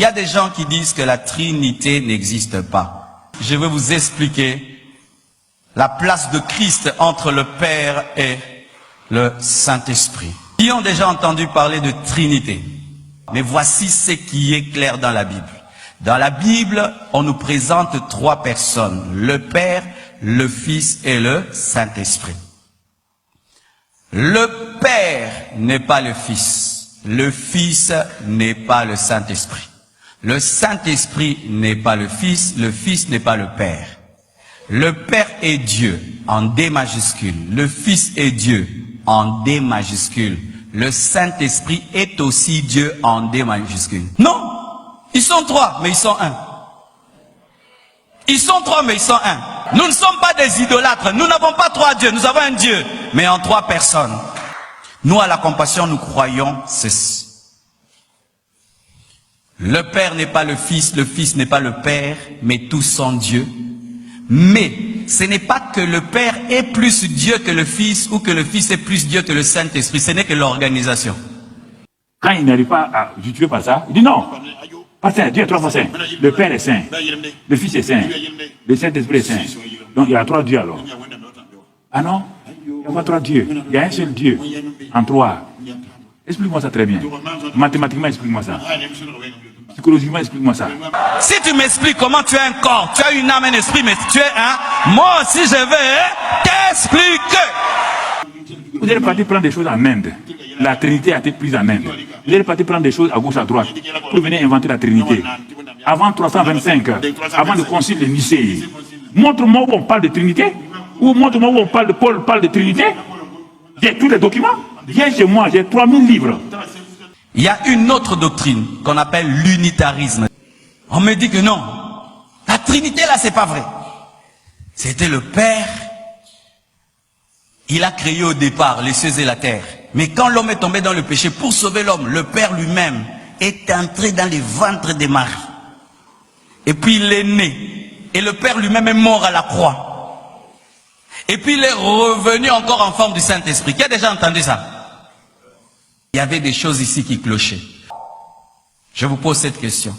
Il y a des gens qui disent que la Trinité n'existe pas. Je vais vous expliquer la place de Christ entre le Père et le Saint-Esprit. Qui ont déjà entendu parler de Trinité? Mais voici ce qui est clair dans la Bible. Dans la Bible, on nous présente trois personnes, le Père, le Fils et le Saint-Esprit. Le Père n'est pas le Fils, le Fils n'est pas le Saint-Esprit. Le Saint-Esprit n'est pas le Fils n'est pas le Père. Le Père est Dieu en D majuscule, le Fils est Dieu en D majuscule, le Saint-Esprit est aussi Dieu en D majuscule. Non, ils sont trois, mais ils sont un. Ils sont trois, mais ils sont un. Nous ne sommes pas des idolâtres, nous n'avons pas trois dieux, nous avons un Dieu, mais en trois personnes. Nous, à la compassion, nous croyons ceci. Le Père n'est pas le Fils n'est pas le Père, mais tous sont Dieu. Mais ce n'est pas que le Père est plus Dieu que le Fils ou que le Fils est plus Dieu que le Saint-Esprit, ce n'est que l'organisation. Quand il n'arrive pas à justifier par ça, il dit non. Pas saint, Dieu est trois fois saint. Le Père est saint, le Fils est saint, le Saint-Esprit est saint. Donc il y a trois dieux alors. Ah non, il n'y a pas trois dieux. Il y a un seul Dieu en trois. Explique-moi ça très bien. Mathématiquement, explique-moi ça. Psychologiquement, explique-moi ça. Si tu m'expliques comment tu as un corps, tu as une âme, un esprit, mais tu es un, moi aussi je vais t'expliquer. Vous allez partir prendre des choses en Inde. La Trinité a été prise en Inde. Vous allez partir prendre des choses à gauche, à droite, pour venir inventer la Trinité. Avant 325, avant le concile de Nicée, montre-moi où on parle de Trinité, ou montre-moi où on parle de Paul parle de Trinité. J'ai tous les documents. Viens chez moi, j'ai 3000 livres. Il y a une autre doctrine qu'on appelle l'unitarisme. On me dit que non, la Trinité là c'est pas vrai. C'était le Père. Il a créé au départ les cieux et la terre. Mais quand l'homme est tombé dans le péché, pour sauver l'homme, le Père lui-même est entré dans les ventres des maris. Et puis il est né. Et le Père lui-même est mort à la croix. Et puis il est revenu encore en forme du Saint-Esprit. Qui a déjà entendu ça? Il y avait des choses ici qui clochaient. Je vous pose cette question.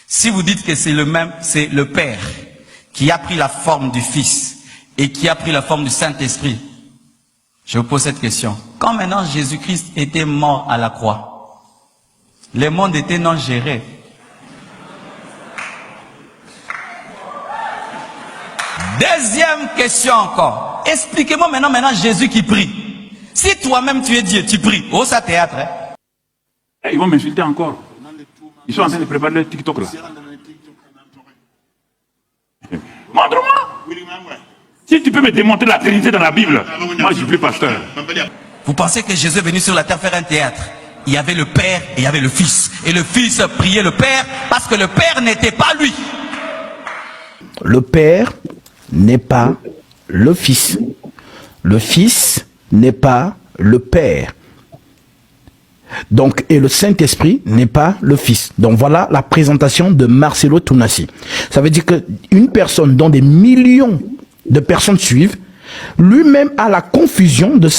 Si vous dites que c'est le même, c'est le Père qui a pris la forme du Fils et qui a pris la forme du Saint-Esprit, je vous pose cette question. Quand maintenant Jésus-Christ était mort à la croix, le monde était non géré. Deuxième question encore. Expliquez-moi maintenant Jésus qui prie. Si toi-même tu es Dieu, tu pries. Oh, ça théâtre. Hein? Ils vont m'insulter encore. Ils sont en train de préparer le TikTok là. Montre-moi. Si tu peux me démontrer la Trinité dans la Bible, moi je suis plus pasteur. Vous pensez que Jésus est venu sur la terre faire un théâtre? Il y avait le Père et il y avait le Fils. Et le Fils priait le Père parce que le Père n'était pas lui. Le Père n'est pas le Fils. Le Fils n'est pas le Père. Donc, et le Saint-Esprit n'est pas le Fils. Donc voilà la présentation de Marcelo Tounassi. Ça veut dire qu'une personne dont des millions de personnes suivent, lui-même a la confusion de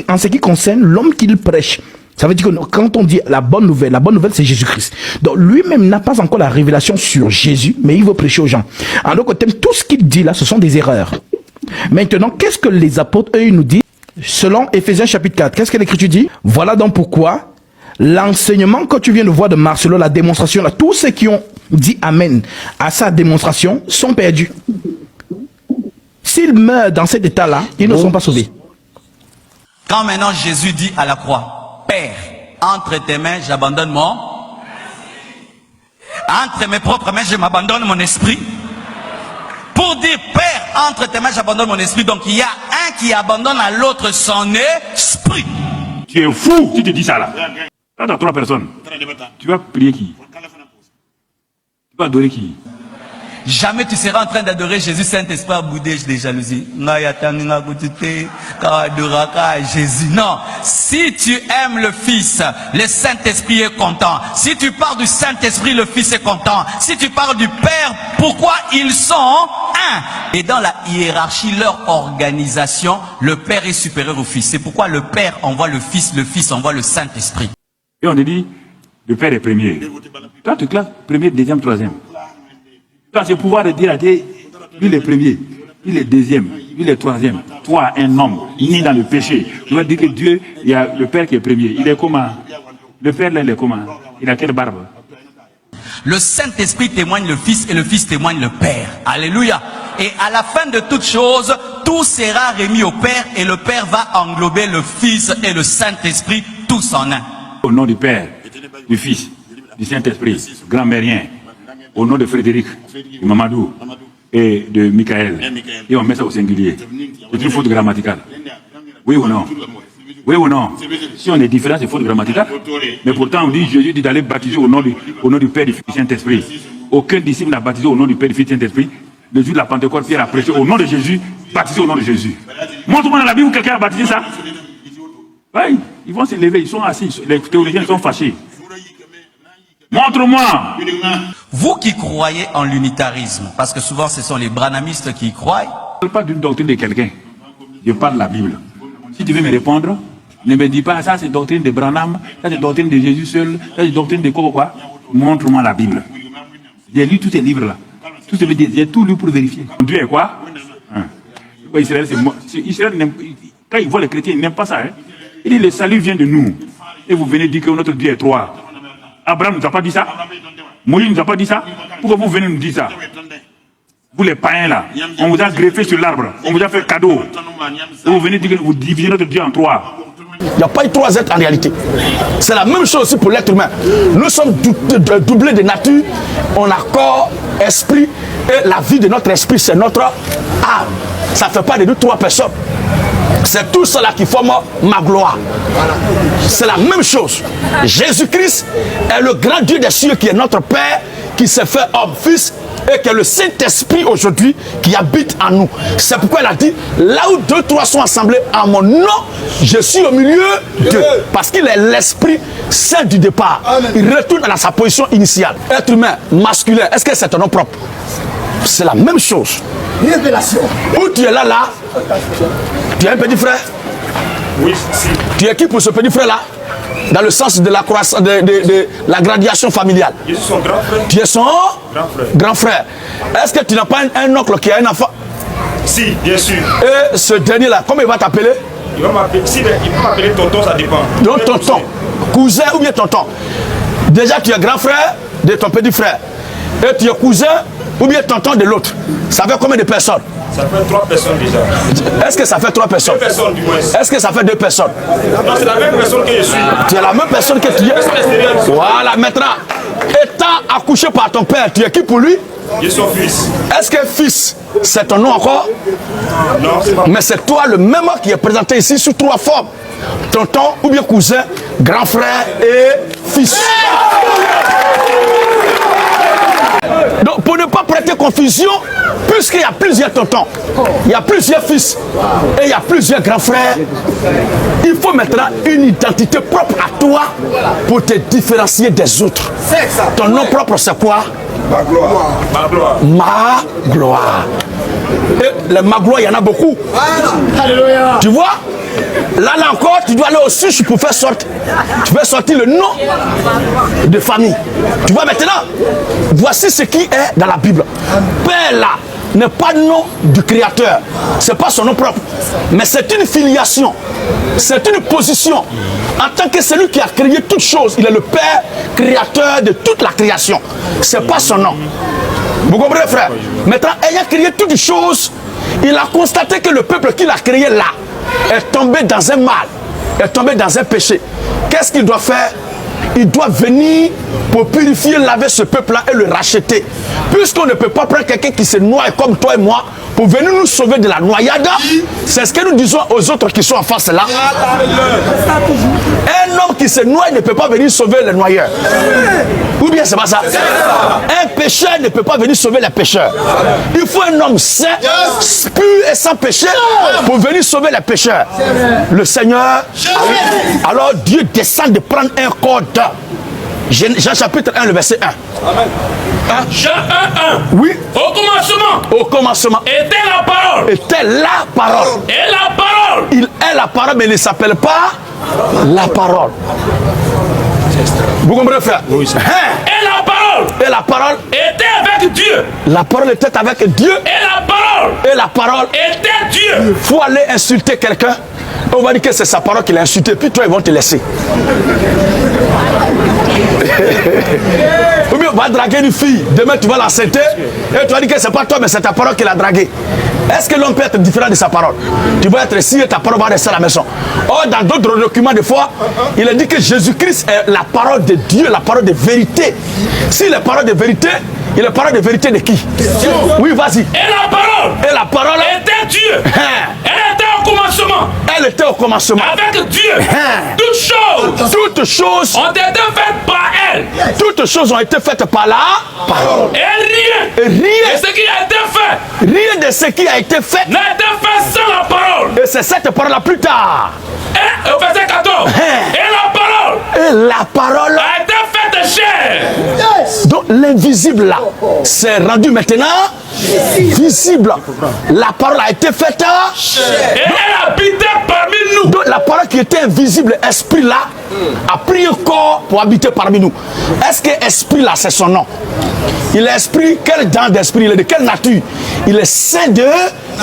en ce qui concerne l'homme qu'il prêche. Ça veut dire que quand on dit la bonne nouvelle c'est Jésus-Christ. Donc lui-même n'a pas encore la révélation sur Jésus, mais il veut prêcher aux gens. En d'autres termes, tout ce qu'il dit là, ce sont des erreurs. Maintenant, qu'est-ce que les apôtres, eux, ils nous disent? Selon Éphésiens chapitre 4, qu'est-ce que l'Écriture dit? Voilà donc pourquoi l'enseignement que tu viens de voir de Marcelo, la démonstration, là, tous ceux qui ont dit Amen à sa démonstration sont perdus. S'ils meurent dans cet état-là, ils ne sont pas sauvés. Quand maintenant Jésus dit à la croix, Père, entre tes mains, j'abandonne mon... Entre mes propres mains, je m'abandonne mon esprit. Pour dire, Père, entre tes mains, j'abandonne mon esprit. Donc il y a un qui abandonne à l'autre son esprit. Tu es fou si tu dis ça là. Là, tu as trois personnes. Tu vas prier qui? Tu vas adorer qui? Jamais tu seras en train d'adorer Jésus, Saint-Esprit à bouder des jalousies. Jésus. Non. Si tu aimes le Fils, le Saint-Esprit est content. Si tu parles du Saint-Esprit, le Fils est content. Si tu parles du Père, pourquoi ils sont un? Et dans la hiérarchie, leur organisation, le Père est supérieur au Fils. C'est pourquoi le Père envoie le Fils envoie le Saint-Esprit. Et on te dit, Le Père est premier. Toi, tu classes premier, deuxième, troisième. Toi, c'est pouvoir de dire à Dieu, lui le premier, lui le deuxième, lui le troisième. Toi, un homme, né dans le péché. Tu vas dire que Dieu, il y a le Père qui est premier. Il est comment? Le Père, là, il est comment? Il a quelle barbe? Le Saint-Esprit témoigne le Fils et le Fils témoigne le Père. Alléluia. Et à la fin de toute chose, tout sera remis au Père et le Père va englober le Fils et le Saint-Esprit tous en un. Au nom du Père, du Fils, du Saint-Esprit, grand-mérien, au nom de Frédéric, de Mamadou et de Michael, et on met ça au singulier. C'est une faute grammaticale. Oui ou non? Oui ou non? Si on est différent, c'est faute grammaticale. Mais pourtant, on dit, Jésus dit d'aller baptiser au nom du Père, du Fils et du Saint-Esprit. Aucun disciple n'a baptisé au nom du Père, du Fils et du Saint-Esprit. Le jour de la Pentecôte, Pierre a prêché au nom de Jésus, baptisé au nom de Jésus. Montre-moi dans la Bible où quelqu'un a baptisé ça. Oui, ils vont se lever, ils sont assis, les théologiens sont fâchés. Montre-moi. Vous qui croyez en l'unitarisme, parce que souvent ce sont les branhamistes qui y croient. Je ne parle pas d'une doctrine de quelqu'un, je parle de la Bible. Si tu veux me répondre, ne me dis pas ça c'est doctrine de Branham, ça c'est doctrine de Jésus seul, ça c'est doctrine de quoi. Montre-moi la Bible. J'ai lu tous ces livres-là. Tout ce que j'ai tout lu pour vérifier. Dieu est quoi? Israël, Israël, quand il voit les chrétiens, il n'aime pas ça. Hein? Il dit le salut vient de nous. Et vous venez dire que notre Dieu est trois. Abraham ne nous a pas dit ça. Moïse ne nous a pas dit ça. Pourquoi vous venez nous dire ça? Vous les païens là, on vous a greffé sur l'arbre, on vous a fait cadeau. Et vous venez dire que vous divisez notre Dieu en trois. Il n'y a pas eu trois êtres en réalité. C'est la même chose aussi pour l'être humain. Nous sommes doublés de nature. On a corps, esprit, et la vie de notre esprit, c'est notre âme. Ça ne fait pas de nous trois personnes. C'est tout cela qui forme ma gloire. C'est la même chose. Jésus-Christ est le grand Dieu des cieux qui est notre Père, qui s'est fait homme, fils, et que le Saint-Esprit aujourd'hui qui habite en nous. C'est pourquoi elle a dit, là où deux, trois sont assemblés en mon nom, je suis au milieu d'eux. Parce qu'il est l'Esprit Saint du départ. Il retourne à sa position initiale. Être humain, masculin, est-ce que c'est un nom propre? C'est la même chose. Révélation. Où tu es là, tu es un petit frère? Oui, si. Tu es qui pour ce petit frère-là? Dans le sens de la croissance, de la gradation familiale. Je suis son grand frère. Tu es son grand frère. Est-ce que tu n'as pas un oncle qui a un enfant? Si, bien sûr. Et ce dernier-là, comment il va t'appeler? Il va m'appeler, si, il peut m'appeler tonton, ça dépend. Donc tonton, cousin ou bien tonton. Déjà tu es grand frère de ton petit frère. Et tu es cousin ou bien tonton de l'autre. Ça fait combien de personnes? Ça fait 3 personnes déjà. Est-ce que ça fait 3 personnes? 2 personnes du moins. Est-ce que ça fait 2 personnes? Non, c'est la même personne que je suis. Tu es la même personne que tu es. Voilà, maintenant, étant accouché par ton père, tu es qui pour lui? Je suis son fils. Est-ce que fils, c'est ton nom encore? Non, c'est pas. Mais c'est toi le même qui est présenté ici sous 3 formes. Tonton ou bien cousin, grand frère et fils. Donc pour ne pas prêter confusion, puisqu'il y a plusieurs tontons, il y a plusieurs fils et il y a plusieurs grands frères, il faut maintenant une identité propre à toi pour te différencier des autres. Ton nom propre c'est quoi? Ma gloire. Ma gloire. Ma gloire. Et les ma gloire, il y en a beaucoup. Alléluia. Tu vois? Là encore, tu dois aller au suche pour faire sortir. Tu fais sortir le nom de famille. Tu vois maintenant? Voici ce qui est dans la Bible. Père là n'est pas le nom du Créateur. C'est pas son nom propre. Mais c'est une filiation. C'est une position. En tant que celui qui a créé toutes choses, il est le Père créateur de toute la création. C'est pas son nom. Vous comprenez, frère? Maintenant, ayant créé toutes choses, il a constaté que le peuple qu'il a créé là est tombé dans un mal, est tombé dans un péché. Qu'est-ce qu'il doit faire? Il doit venir pour purifier, laver ce peuple-là et le racheter. Puisqu'on ne peut pas prendre quelqu'un qui se noie comme toi et moi pour venir nous sauver de la noyade, c'est ce que nous disons aux autres qui sont en face là. Un homme qui se noie ne peut pas venir sauver les noyeurs. Ou bien c'est pas ça? Un pécheur ne peut pas venir sauver les pécheurs. Il faut un homme saint, pur et sans péché pour venir sauver les pécheurs. Le Seigneur, alors Dieu descend de prendre un code. Jean chapitre 1, le verset 1. Jean 1, 1. Oui. Au commencement. Au commencement. Était la parole. Était la parole. Et la parole. Il est la parole, mais il ne s'appelle pas la parole. Vous comprenez, frère? Et la parole Et la parole, était avec Dieu. la parole était avec Dieu. Et la parole Et la parole, était Dieu. il faut aller insulter quelqu'un. On va dire que c'est sa parole qu'il a insulté, puis toi, ils vont te laisser. Ou bien, on va draguer une fille. Demain, tu vas l'enceinter. Et tu vas dire que c'est pas toi, mais c'est ta parole qui l'a dragué. Est-ce que l'homme peut être différent de sa parole? Tu vas être ici et ta parole va rester à la maison. Or, dans d'autres documents, des fois, il a dit que Jésus-Christ est la parole de Dieu, la parole de vérité. S'il est parole de vérité, il est parole de vérité de qui? Oui, vas-y. Et la parole Et la parole, était Dieu. Elle était au commencement elle était au commencement. avec Dieu. Toutes choses Toutes choses, ont été faites par elle. toutes choses ont été faites par la parole. Et rien Et de rien, ce qui a été fait rien de ce qui a été fait. n'a été fait sans la parole. Et c'est cette parole-là plus tard. Et au verset 14. Et la parole Et la parole, a été faite chair. donc l'invisible là, c'est rendu maintenant visible. La parole a été faite. Et elle habitait parmi nous. Donc la parole qui était invisible, esprit là, a pris un corps pour habiter parmi nous. Est-ce que esprit là, c'est son nom? Il est esprit, quel genre d'esprit? Il est de quelle nature? Il est saint de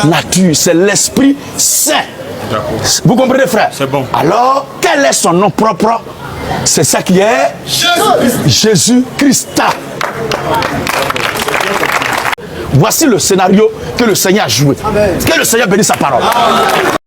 nature. C'est l'esprit saint. Vous comprenez, frère? C'est bon. Alors, quel est son nom propre? C'est ça qui est Jésus-Christ. Voici le scénario que le Seigneur a joué. Que le Seigneur bénisse sa parole.